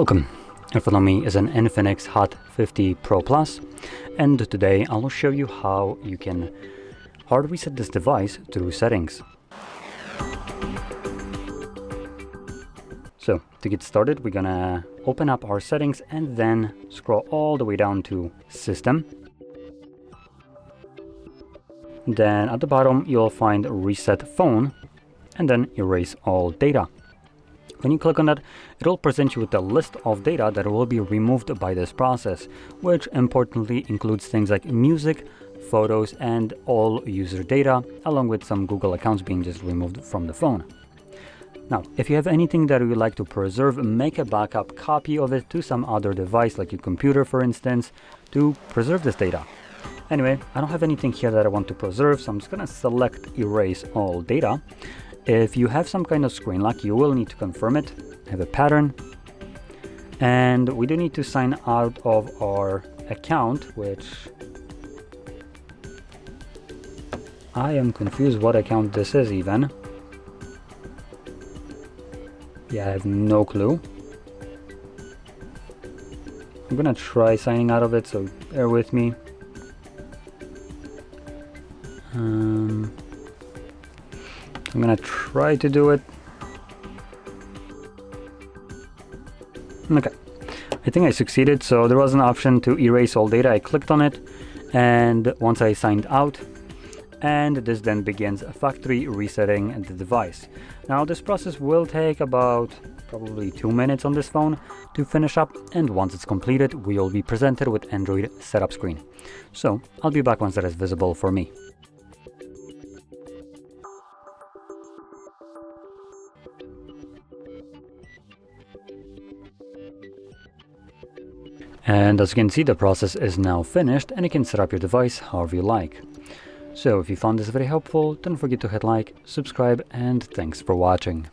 Welcome. In front of me is an Infinix Hot 50 Pro Plus, and today I will show you how you can hard reset this device through settings. So to get started, we're gonna open up our settings and then scroll all the way down to System. Then at the bottom you'll find Reset Phone and then Erase All Data. When you click on that, it will present you with a list of data that will be removed by this process, which importantly includes things like music, photos, and all user data, along with some Google accounts being just removed from the phone. Now, if you have anything that you would like to preserve, make a backup copy of it to some other device, like your computer for instance, to preserve this data. Anyway, I don't have anything here that I want to preserve, so I'm just gonna select Erase All Data. If you have some kind of screen lock, you will need to confirm it, have a pattern, and we do need to sign out of our account, which I am confused what account this is even. Yeah, I have no clue. I'm gonna try signing out of it, so bear with me. I'm gonna try to do it. Okay, I think I succeeded. So there was an option to erase all data. I clicked on it, and once I signed out, and this then begins factory resetting the device. Now this process will take about probably 2 minutes on this phone to finish up, and once it's completed, we will be presented with Android setup screen. So I'll be back once that is visible for me. And as you can see, the process is now finished and you can set up your device however you like. So if you found this very helpful, don't forget to hit like, subscribe, and thanks for watching.